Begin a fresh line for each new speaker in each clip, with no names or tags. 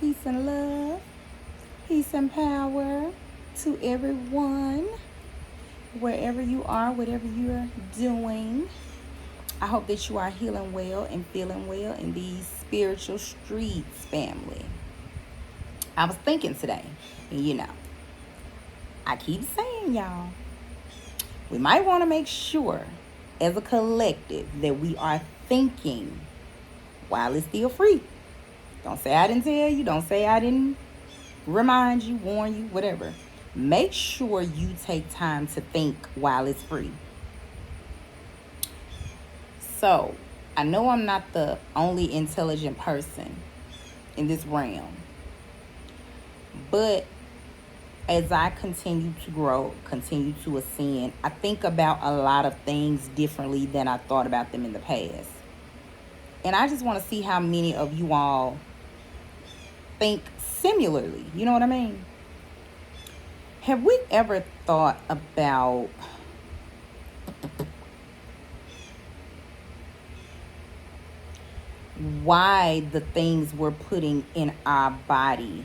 Peace and love, peace and power to everyone, wherever you are, whatever you're doing. I hope that you are healing well and feeling well in these spiritual streets, family. I was thinking today, and I keep saying, y'all, we might want to make sure as a collective that we are thinking while it's still free. Don't say I didn't tell you. Don't say I didn't remind you, warn you, whatever. Make sure you take time to think while it's free. So, I know I'm not the only intelligent person in this realm, but as I continue to grow, continue to ascend, I think about a lot of things differently than I thought about them in the past. And I just want to see how many of you all think similarly. You know what I mean? Have we ever thought about why the things we're putting in our body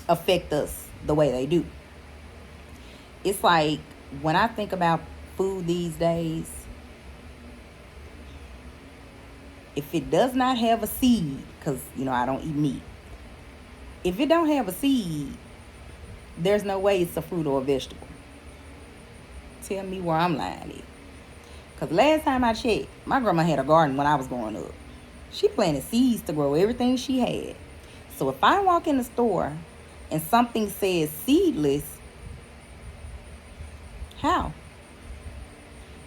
affect us the way they do? It's like when I think about food these days, if it does not have a seed, because I don't eat meat, if it don't have a seed, there's no way it's a fruit or a vegetable. Tell me where I'm lying at. Because last time I checked, my grandma had a garden when I was growing up. She planted seeds to grow everything she had. So if I walk in the store and something says seedless, how?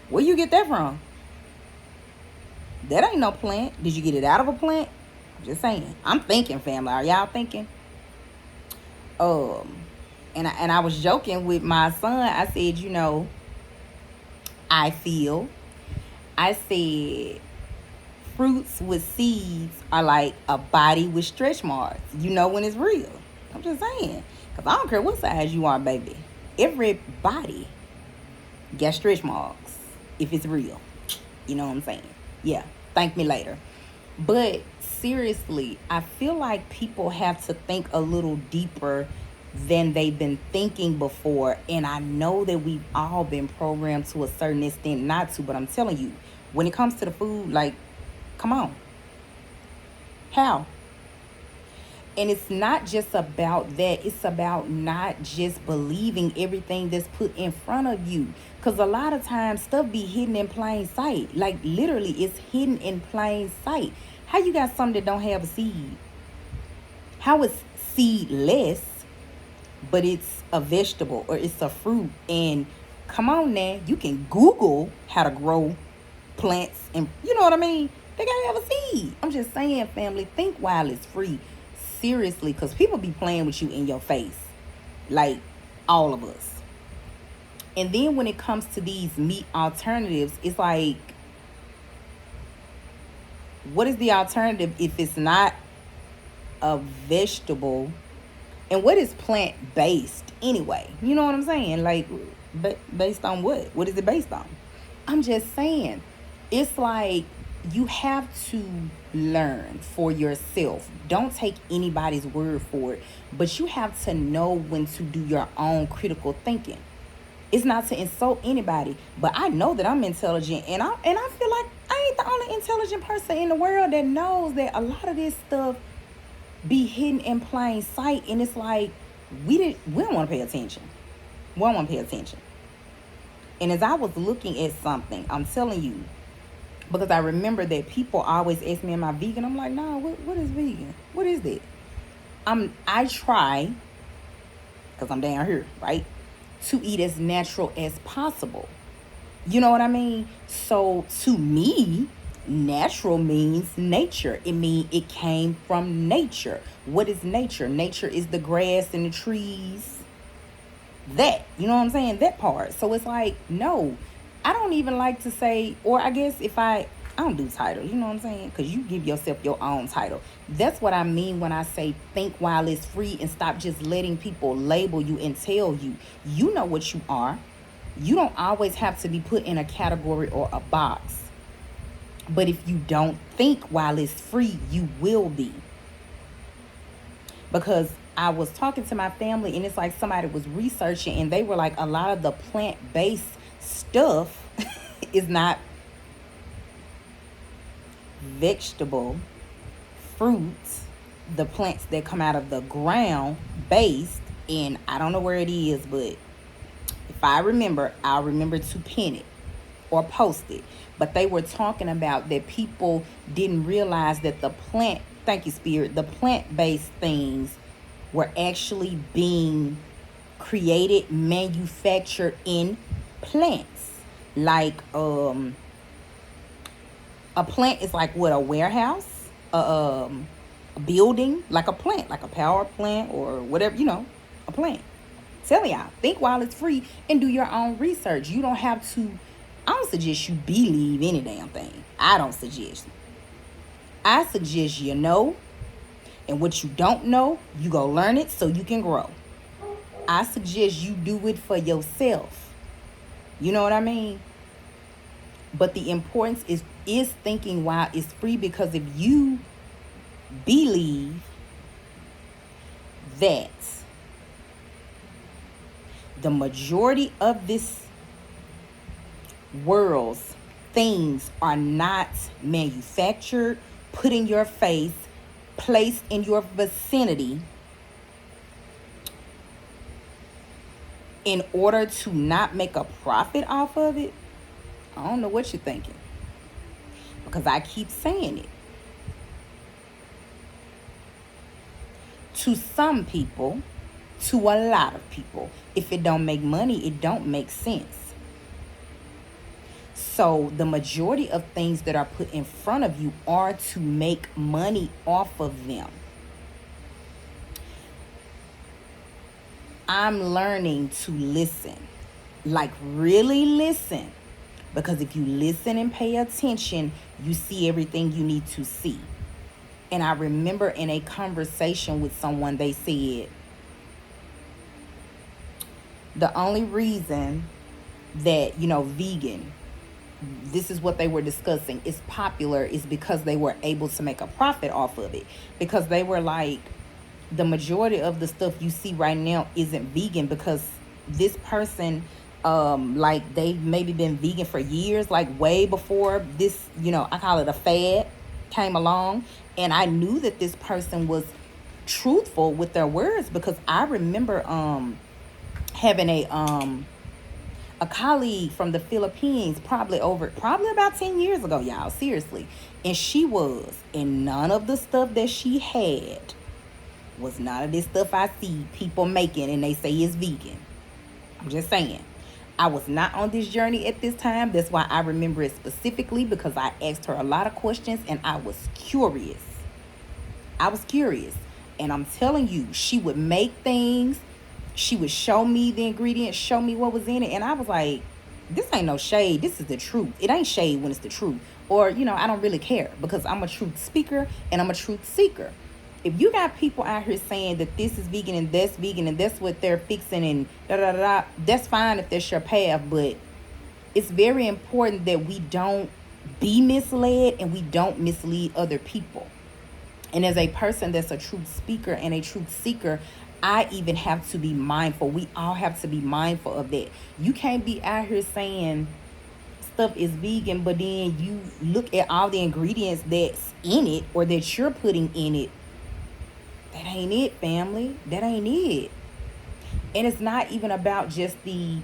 Where you get that from? That ain't no plant. Did you get it out of a plant? I'm just saying. I'm thinking, family. Are y'all thinking? And I was joking with my son. I said, I said fruits with seeds are like a body with stretch marks. You know when it's real. I'm just saying. Because I don't care what size you are, baby. Every body got stretch marks if it's real. You know what I'm saying? Yeah. Thank me later. But seriously, I feel like people have to think a little deeper than they've been thinking before. And I know that we've all been programmed to a certain extent not to, but I'm telling you, when it comes to the food, like, come on. How? And it's not just about that. It's about not just believing everything that's put in front of you. Because a lot of times stuff be hidden in plain sight. Like literally it's hidden in plain sight. How you got something that don't have a seed? How is seedless, but it's a vegetable or it's a fruit? And come on now, you can Google how to grow plants and you know what I mean? They gotta have a seed. I'm just saying, family, think while it's free. Seriously, because people be playing with you in your face. Like all of us. And then when it comes to these meat alternatives, it's like, what is the alternative if it's not a vegetable? And what is plant-based anyway? You know what I'm saying? Like, based on what? What is it based on? I'm just saying. It's like you have to learn for yourself. Don't take anybody's word for it. But you have to know when to do your own critical thinking. It's not to insult anybody, but I know that I'm intelligent, and I feel like I ain't the only intelligent person in the world that knows that a lot of this stuff be hidden in plain sight, and it's like we don't want to pay attention. We don't want to pay attention. And as I was looking at something, I'm telling you, because I remember that people always ask me, am I vegan? I'm like, no, what is vegan? What is that? I try, because I'm down here, right, to eat as natural as possible. You know what I mean? So to me, natural means nature. It means it came from nature. What is nature? Nature is the grass and the trees. That, you know what I'm saying? That part. So it's like, no, I don't even like to say, or I guess if I don't do titles, you know what I'm saying? Because you give yourself your own title. That's what I mean when I say think while it's free and stop just letting people label you and tell you. You know what you are. You don't always have to be put in a category or a box. But if you don't think while it's free, you will be. because I was talking to my family, and it's like somebody was researching, and they were like, a lot of the plant-based stuff is not vegetable, fruits, the plants that come out of the ground based. And I don't know where it is, but if I remember, I'll remember to pin it or post it. But they were talking about that people didn't realize that the plant, thank you, Spirit, the plant-based things were actually being created, manufactured in plants. Like a plant is like what, a warehouse, a building, like a plant, like a power plant or whatever, a plant. Tell y'all, think while it's free and do your own research. You don't have to, I don't suggest you believe any damn thing. I don't suggest. I suggest you know, and what you don't know, you go learn it so you can grow. I suggest you do it for yourself. You know what I mean? But the importance is thinking while it's free, because if you believe that the majority of this world's things are not manufactured, put in your face, placed in your vicinity in order to not make a profit off of it, I don't know what you're thinking. Because I keep saying it. To some people, to a lot of people, if it don't make money, it don't make sense. So the majority of things that are put in front of you are to make money off of them. I'm learning to listen, like really listen, because if you listen and pay attention, you see everything you need to see. And I remember in a conversation with someone, they said, the only reason that, vegan, this is what they were discussing, is popular is because they were able to make a profit off of it. Because they were like, the majority of the stuff you see right now isn't vegan, because this person, like they've maybe been vegan for years, like way before this, I call it a fad, came along. And I knew that this person was truthful with their words, because I remember having a colleague from the Philippines probably about 10 years ago, y'all, seriously. And none of the stuff that she had was none of this stuff I see people making and they say it's vegan. I'm just saying. I was not on this journey at this time. That's why I remember it specifically, because I asked her a lot of questions and I was curious. And I'm telling you, she would make things. She would show me the ingredients, show me what was in it. And I was like, this ain't no shade. This is the truth. It ain't shade when it's the truth. Or, I don't really care, because I'm a truth speaker and I'm a truth seeker. If you got people out here saying that this is vegan and that's what they're fixing and da-da-da-da, that's fine if that's your path. But it's very important that we don't be misled and we don't mislead other people. And as a person that's a truth speaker and a truth seeker, I even have to be mindful. We all have to be mindful of that. You can't be out here saying stuff is vegan, but then you look at all the ingredients that's in it or that you're putting in it. That ain't it, family. That ain't it. And it's not even about just the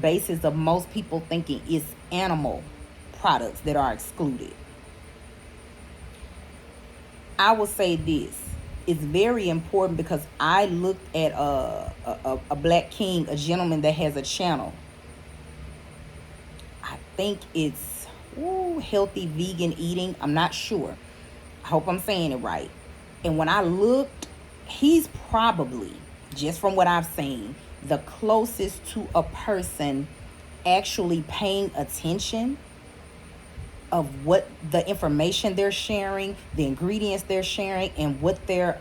basis of most people thinking it's animal products that are excluded. I will say this. It's very important, because I looked at a black king, a gentleman that has a channel. I think it's healthy vegan eating. I'm not sure. I hope I'm saying it right. And when I looked, he's probably, just from what I've seen, the closest to a person actually paying attention of what the information they're sharing, the ingredients they're sharing, and what they're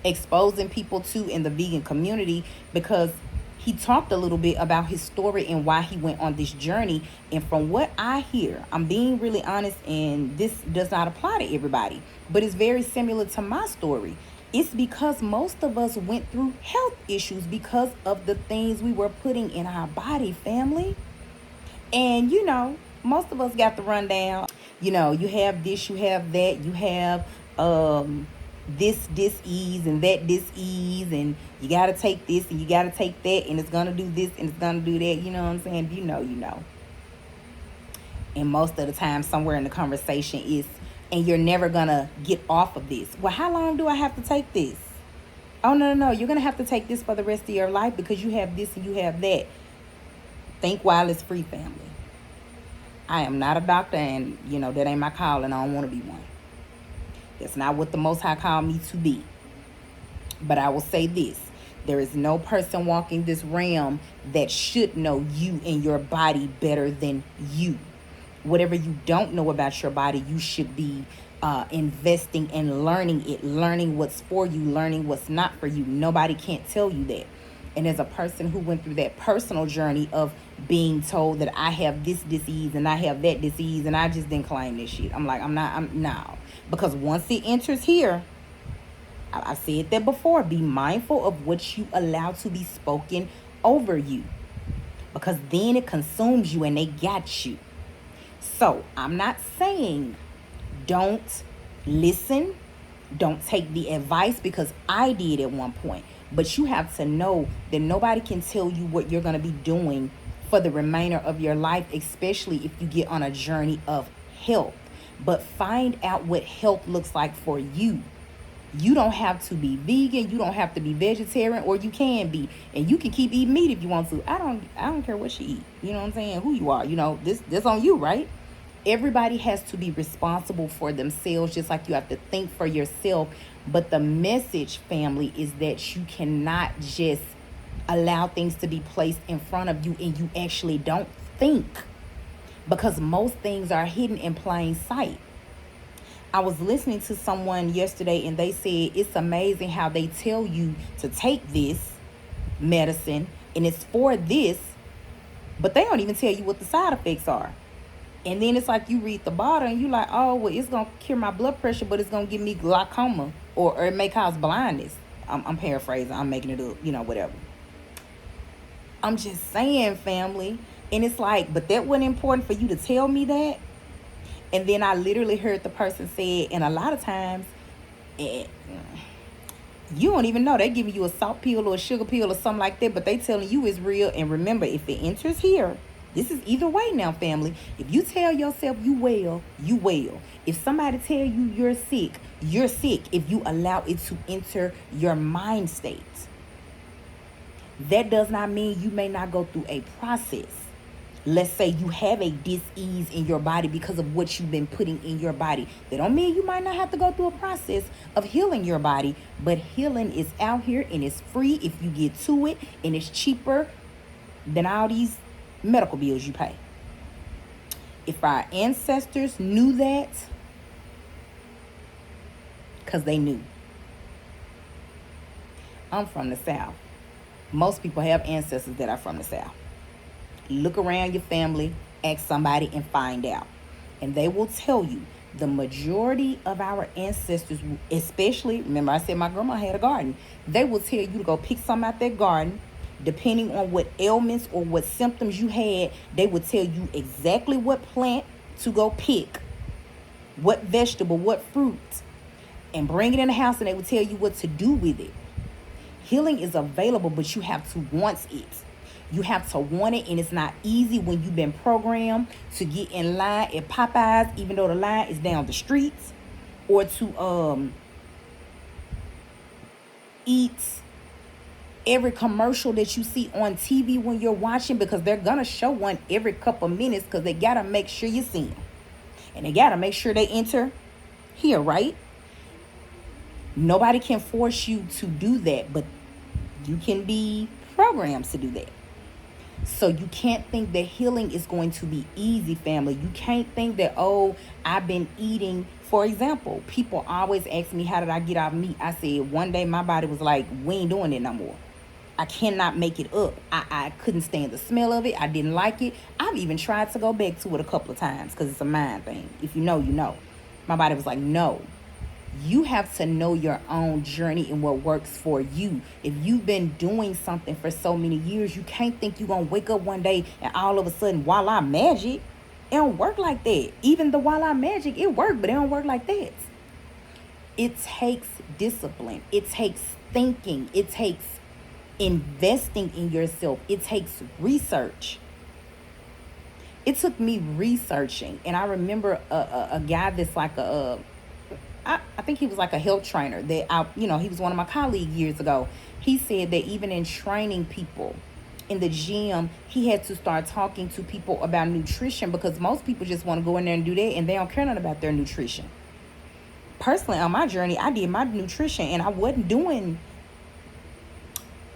exposing people to in the vegan community. Because he talked a little bit about his story and why he went on this journey. And from what I hear, I'm being really honest, and this does not apply to everybody, but it's very similar to my story. It's because most of us went through health issues because of the things we were putting in our body, family. And most of us got the rundown. You have this, you have that, you have this dis-ease and that dis-ease, and you got to take this and you got to take that, and it's going to do this and it's going to do that. You know what I'm saying? You know. And most of the time, somewhere in the conversation is, and you're never going to get off of this. Well, how long do I have to take this? Oh, no. You're going to have to take this for the rest of your life because you have this and you have that. Think while it's free, family. I am not a doctor, and, that ain't my calling. I don't want to be one. That's not what the Most High called me to be. But I will say this. There is no person walking this realm that should know you and your body better than you. Whatever you don't know about your body, you should be investing in learning it, learning what's for you, learning what's not for you. Nobody can't tell you that. And as a person who went through that personal journey of being told that I have this disease and I have that disease, and I just didn't claim this shit. I'm like, no. Because once it enters here, I've said that before, be mindful of what you allow to be spoken over you. Because then it consumes you and they got you. So I'm not saying don't listen, don't take the advice, because I did at one point. But you have to know that nobody can tell you what you're going to be doing for the remainder of your life, especially if you get on a journey of health. But find out what health looks like for you. You don't have to be vegan, you don't have to be vegetarian, or you can be. And you can keep eating meat if you want to. I don't care what you eat. You know what I'm saying? Who you are. This on you, right? Everybody has to be responsible for themselves, just like you have to think for yourself. But the message, family, is that you cannot just allow things to be placed in front of you and you actually don't think. Because most things are hidden in plain sight. I was listening to someone yesterday and they said it's amazing how they tell you to take this medicine and it's for this, but they don't even tell you what the side effects are. And then it's like you read the bottle and you're like, oh, well, it's going to cure my blood pressure, but it's going to give me glaucoma or it may cause blindness. I'm paraphrasing. I'm making it up, whatever. I'm just saying, family. And it's like, but that wasn't important for you to tell me that. And then I literally heard the person say, and a lot of times, you don't even know. They're giving you a salt pill or a sugar pill or something like that, but they telling you it's real. And remember, if it enters here, this is either way now, family. If you tell yourself you well, you well. If somebody tell you you're sick, you're sick if you allow it to enter your mind state. That does not mean you may not go through a process. Let's say you have a dis-ease in your body because of what you've been putting in your body. That don't mean you might not have to go through a process of healing your body. But healing is out here and it's free if you get to it. And it's cheaper than all these medical bills you pay. If our ancestors knew that, because they knew. I'm from the South. Most people have ancestors that are from the South. Look around your family, ask somebody and find out. And they will tell you the majority of our ancestors, especially, remember I said my grandma had a garden. They will tell you to go pick some out that garden. Depending on what ailments or what symptoms you had, they would tell you exactly what plant to go pick, what vegetable, what fruit, and bring it in the house, and they would tell you what to do with it. Healing is available, but you have to want it. You have to want it, and it's not easy when you've been programmed to get in line at Popeyes, even though the line is down the streets, or to eat every commercial that you see on TV when you're watching, because they're going to show one every couple minutes because they got to make sure you see them. And they got to make sure they enter here, right? Nobody can force you to do that, but you can be programmed to do that. So you can't think that healing is going to be easy, family. You can't think that, oh, I've been eating. For example, people always ask me, how did I get off meat? I said, one day my body was like, we ain't doing it no more. I cannot make it up. I couldn't stand the smell of it. I didn't like it. I've even tried to go back to it a couple of times because it's a mind thing. If you know, you know. My body was like, no. You have to know your own journey and what works for you. If you've been doing something for so many years, you can't think you're going to wake up one day and all of a sudden, voila, magic. It don't work like that. Even the voila magic, it worked, but it don't work like that. It takes discipline. It takes thinking. It takes investing in yourself. It takes research. It took me researching. And I remember a guy that's like I think he was like a health trainer that he was one of my colleagues years ago. He said that even in training people in the gym, he had to start talking to people about nutrition, because most people just want to go in there and do that and they don't care nothing about their nutrition. Personally, on my journey, I did my nutrition and I wasn't doing,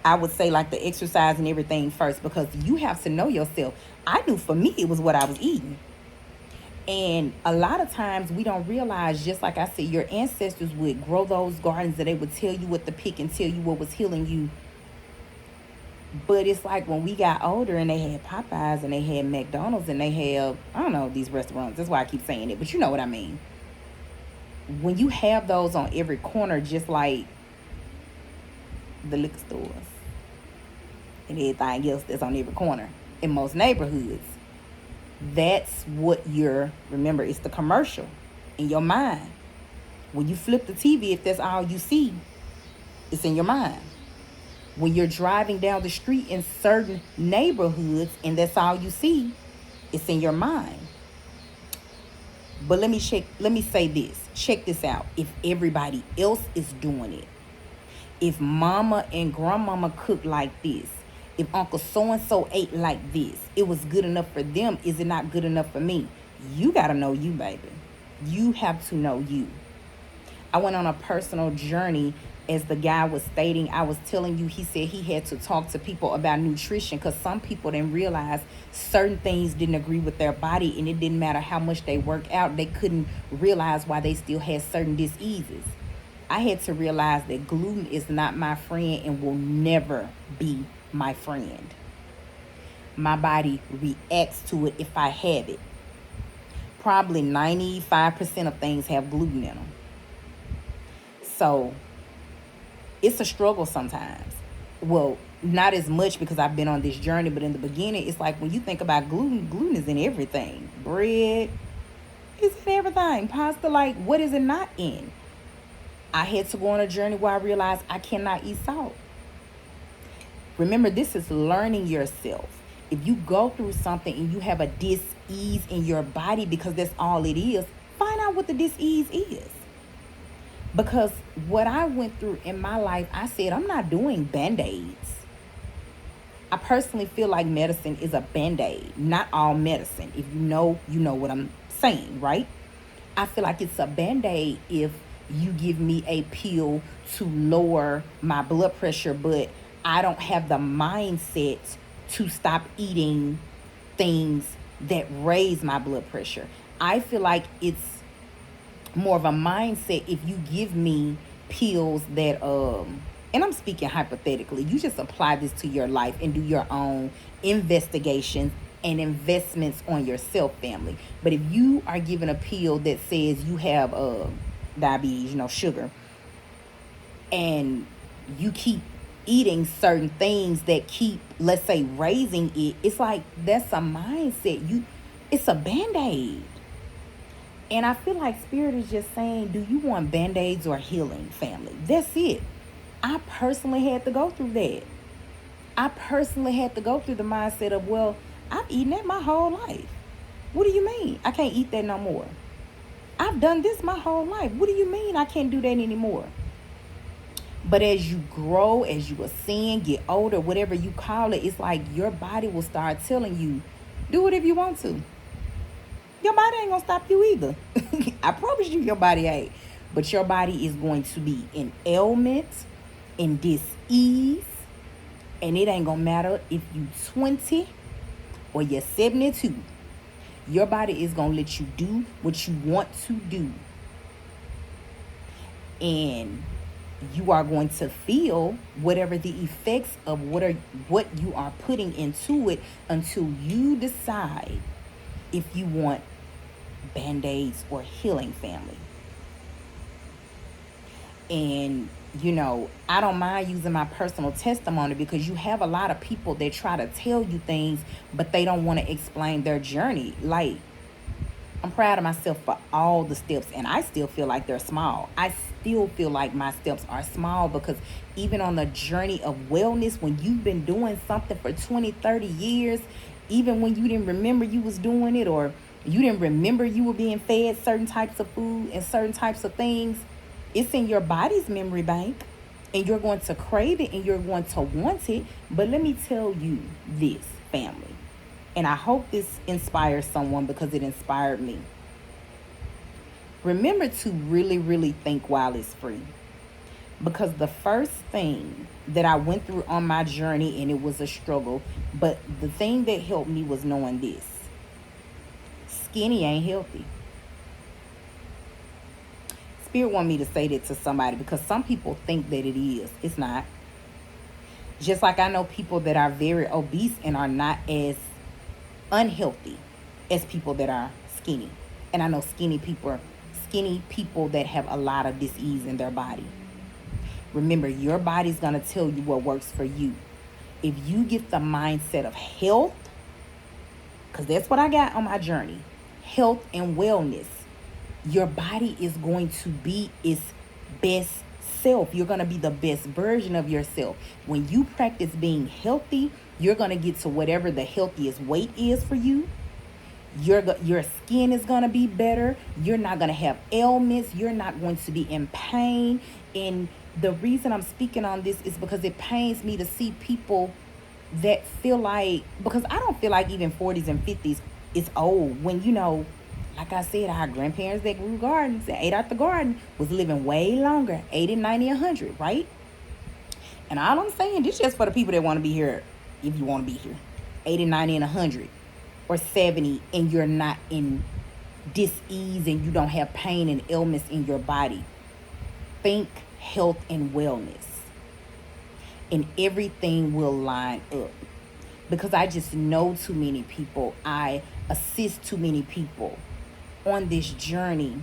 I would say, like the exercise and everything first, because you have to know yourself. I knew for me it was what I was eating. And a lot of times we don't realize, just like I said, your ancestors would grow those gardens that they would tell you what to pick and tell you what was healing you. But it's like when we got older and they had Popeyes and they had McDonald's and they had, I don't know, these restaurants. That's why I keep saying it, but you know what I mean. When you have those on every corner, just like the liquor stores and everything else that's on every corner in most neighborhoods, that's what remember, it's the commercial in your mind. When you flip the TV, if that's all you see, it's in your mind. When you're driving down the street in certain neighborhoods and that's all you see, it's in your mind. But let me say this. Check this out. If everybody else is doing it, if mama and grandmama cook like this, if Uncle so-and-so ate like this, it was good enough for them. Is it not good enough for me? You got to know you, baby. You have to know you. I went on a personal journey, as the guy was stating. I was telling you, he said he had to talk to people about nutrition because some people didn't realize certain things didn't agree with their body, and it didn't matter how much they work out. They couldn't realize why they still had certain diseases. I had to realize that gluten is not my friend and will never be my friend. My body reacts to it if I have it. Probably 95% of things have gluten in them. So it's a struggle sometimes. Well, not as much because I've been on this journey, but in the beginning, it's like when you think about gluten is in everything. Bread is in everything. Pasta, like, what is it not in? I had to go on a journey where I realized I cannot eat salt. Remember, this is learning yourself. If you go through something and you have a dis-ease in your body, because that's all it is, find out what the dis-ease is. Because what I went through in my life, I said, I'm not doing Band-Aids. I personally feel like medicine is a Band-Aid. Not all medicine. If you know what I'm saying, right? I feel like it's a Band-Aid if you give me a pill to lower my blood pressure, but I don't have the mindset to stop eating things that raise my blood pressure. I feel like it's more of a mindset if you give me pills that and I'm speaking hypothetically, you just apply this to your life and do your own investigations and investments on yourself, family. But if you are given a pill that says you have diabetes, sugar, and you keep eating certain things that keep, let's say, raising it, it's like that's a mindset. It's a Band-Aid. And I feel like Spirit is just saying, do you want Band-Aids or healing, family? That's it. I personally had to go through that. I personally had to go through the mindset of, well, I've eaten that my whole life. What do you mean I can't eat that no more? I've done this my whole life. What do you mean I can't do that anymore? But as you grow, as you ascend, get older, whatever you call it, it's like your body will start telling you, do it if you want to. Your body ain't gonna stop you either. I promise you, your body ain't. But your body is going to be in ailment, in dis-ease, and it ain't gonna matter if you 20 or you're 72. Your body is gonna let you do what you want to do. And you are going to feel whatever the effects of what you are putting into it until you decide if you want Band-Aids or healing, family. And, I don't mind using my personal testimony, because you have a lot of people that try to tell you things, but they don't want to explain their journey. Like, I'm proud of myself for all the steps, and I still feel like they're small. I still feel like my steps are small, because even on the journey of wellness, when you've been doing something for 20, 30 years, even when you didn't remember you was doing it, or you didn't remember you were being fed certain types of food and certain types of things, it's in your body's memory bank, and you're going to crave it and you're going to want it. But let me tell you this, family, and I hope this inspires someone, because it inspired me. Remember to really, really think while it's free. Because the first thing that I went through on my journey, and it was a struggle, but the thing that helped me was knowing this: skinny ain't healthy. Spirit want me to say that to somebody, because some people think that it is. It's not. Just like I know people that are very obese and are not as unhealthy as people that are skinny. And I know skinny people that have a lot of disease in their body. Remember, your body's going to tell you what works for you. If you get the mindset of health, because that's what I got on my journey, health and wellness, your body is going to be its best self. You're going to be the best version of yourself. When you practice being healthy, you're going to get to whatever the healthiest weight is for you. Your skin is going to be better. You're not going to have ailments. You're not going to be in pain. And the reason I'm speaking on this is because it pains me to see people that feel like, because I don't feel like even 40s and 50s is old, when, like I said, our grandparents that grew gardens and ate out the garden was living way longer, 80, 90, 100, right? And all I'm saying, this is just for the people that want to be here, if you want to be here, 80, 90, and 100, or 70, and you're not in dis-ease and you don't have pain and ailments in your body. Think health and wellness, and everything will line up. Because I just know too many people. I assist too many people on this journey,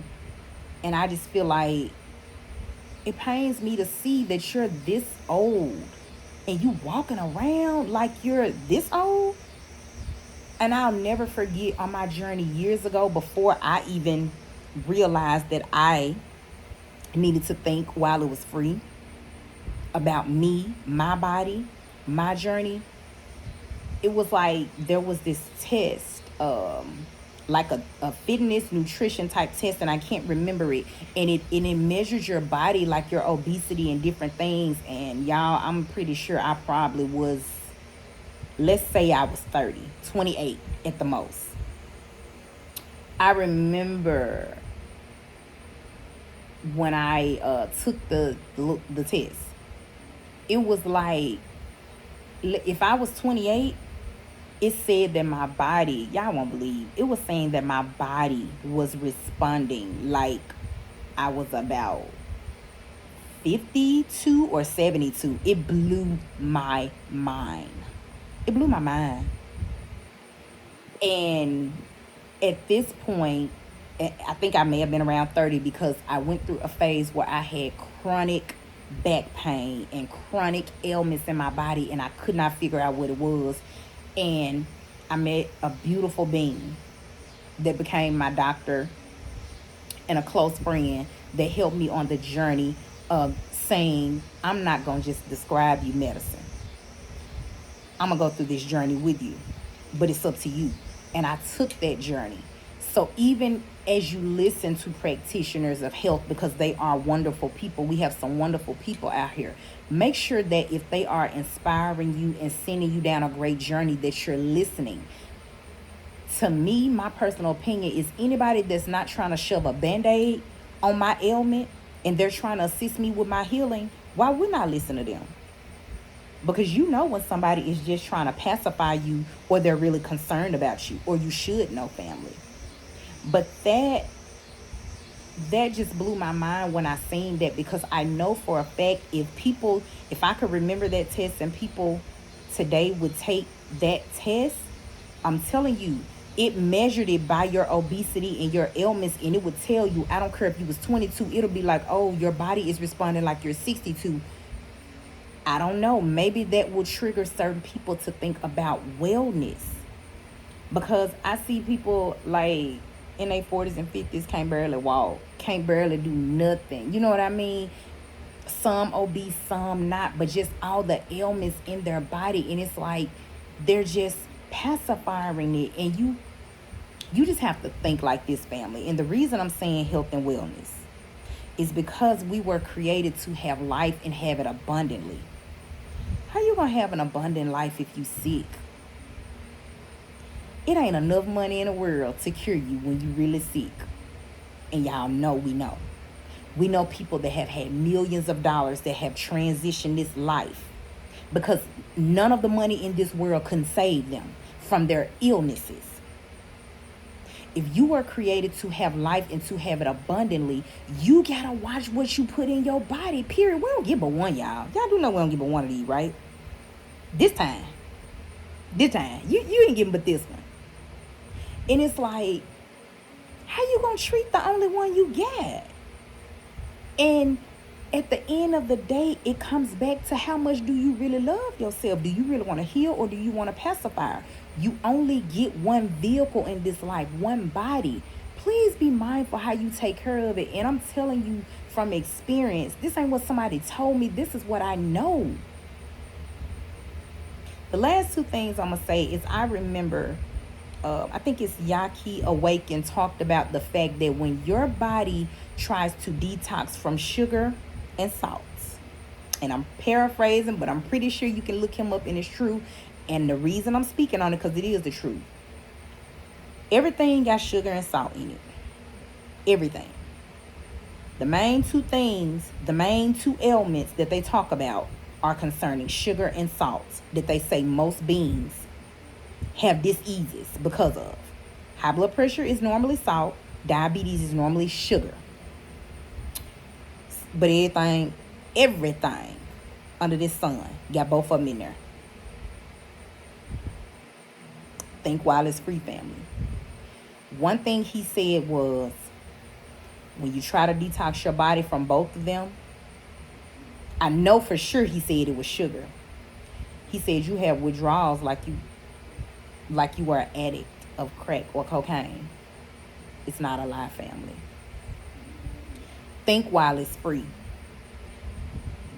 and I just feel like it pains me to see that you're this old and you walking around like you're this old. And I'll never forget, on my journey years ago, before I even realized that I needed to think while it was free about me, my body, my journey, it was like there was this test, like a fitness nutrition type test, and I can't remember it, and it measures your body, like your obesity and different things. And y'all, I'm pretty sure I probably was, let's say I was 30, 28 at the most. I remember when I took the test, it was like, if I was 28, it said that my body, y'all won't believe, it was saying that my body was responding like I was about 52 or 72. It blew my mind. It blew my mind. And at this point, I think I may have been around 30, because I went through a phase where I had chronic back pain and chronic ailments in my body, and I could not figure out what it was. And I met a beautiful being that became my doctor and a close friend that helped me on the journey of saying, I'm not going to just describe you medicine. I'm going to go through this journey with you, but it's up to you. And I took that journey. So even as you listen to practitioners of health, because they are wonderful people, we have some wonderful people out here, make sure that if they are inspiring you and sending you down a great journey, that you're listening. To me, my personal opinion is, anybody that's not trying to shove a Band-Aid on my ailment and they're trying to assist me with my healing, why wouldn't I listen to them? Because you know when somebody is just trying to pacify you, or they're really concerned about you, or you should know, family. But that just blew my mind when I seen that, because I know for a fact, if I could remember that test and people today would take that test, I'm telling you, It measured it by your obesity and your ailments, and it would tell you, I don't care if you was 22, it'll be like, oh, your body is responding like you're 62. I don't know. Maybe that will trigger certain people to think about wellness. Because I see people like in their 40s and 50s can't barely walk, can't barely do nothing. You know what I mean? Some obese, some not, but just all the ailments in their body. And it's like they're just pacifying it. And you just have to think like this, family. And the reason I'm saying health and wellness is because we were created to have life and have it abundantly. How you gonna have an abundant life if you sick? It ain't enough money in the world to cure you when you really sick. And y'all know we know. We know people that have had millions of dollars that have transitioned this life because none of the money in this world can save them from their illnesses. If you were created to have life and to have it abundantly, you gotta watch what you put in your body, period. We don't get but one, y'all. Y'all do know we don't get but one of these, right? This time. You ain't getting but this one. And it's like, how you gonna treat the only one you got? And at the end of the day, it comes back to how much do you really love yourself? Do you really want to heal, or do you want to pacify? You only get one vehicle in this life, one body. Please be mindful how you take care of it. And I'm telling you from experience, this ain't what somebody told me. This is what I know. The last two things I'm going to say is I remember, I think it's Yaki Awaken talked about the fact that when your body tries to detox from sugar and salts, and I'm paraphrasing, but I'm pretty sure you can look him up and it's true. And the reason I'm speaking on it, because it is the truth. Everything got sugar and salt in it. Everything. The main two things, the main two ailments that they talk about are concerning sugar and salt, that they say most beings have diseases because of. High blood pressure is normally salt. Diabetes is normally sugar. But everything under this sun got both of them in there. Think while it's free, family. One thing he said was, when you try to detox your body from both of them, I know for sure he said it was sugar. He said you have withdrawals like you were an addict of crack or cocaine. It's not a lie, family. Think while it's free.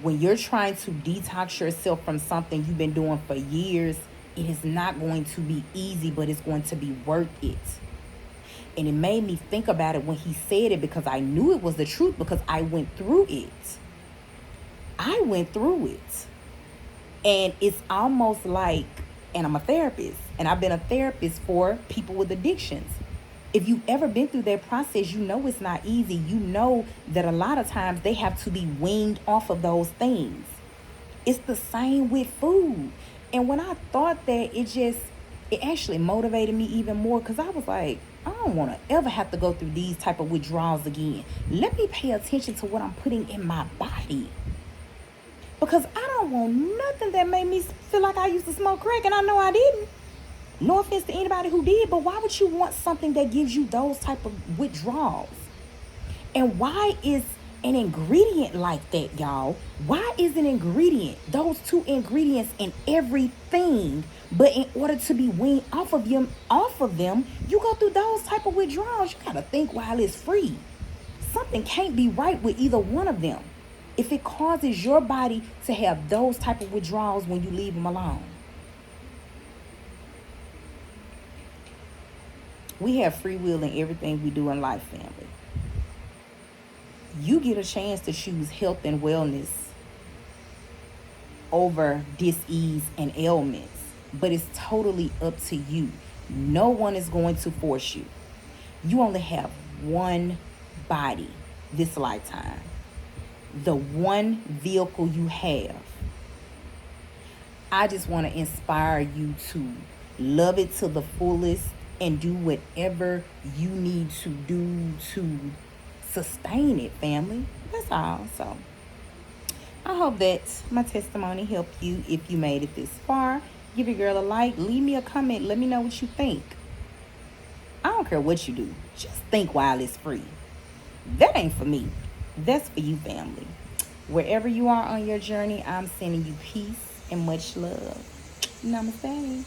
When you're trying to detox yourself from something you've been doing for years, it is not going to be easy, but it's going to be worth it. And it made me think about it when he said it, because I knew it was the truth, because I went through it. And it's almost like, and I'm a therapist, and I've been a therapist for people with addictions. If you've ever been through that process, you know it's not easy. You know that a lot of times they have to be weaned off of those things. It's the same with food. And when I thought that, it actually motivated me even more, because I was like, I don't want to ever have to go through these type of withdrawals again. Let me pay attention to what I'm putting in my body. Because I don't want nothing that made me feel like I used to smoke crack, and I know I didn't. No offense to anybody who did, but why would you want something that gives you those type of withdrawals? And why is an ingredient like that, y'all? Why is an ingredient, those two ingredients in everything, but in order to be weaned off of them, you go through those type of withdrawals? You gotta think while it's free. Something can't be right with either one of them if it causes your body to have those type of withdrawals when you leave them alone. We have free will in everything we do in life, family. You get a chance to choose health and wellness over dis-ease and ailments, but it's totally up to you. No one is going to force you. You only have one body this lifetime, the one vehicle you have. I just want to inspire you to love it to the fullest and do whatever you need to do to sustain it, family. That's all. So I hope that my testimony helped you. If you made it this far, give your girl a like, leave me a comment, let me know what you think. I don't care what you do. Just think while it's free. That ain't for me. That's for you, family. Wherever you are on your journey, I'm sending you peace and much love. Namaste.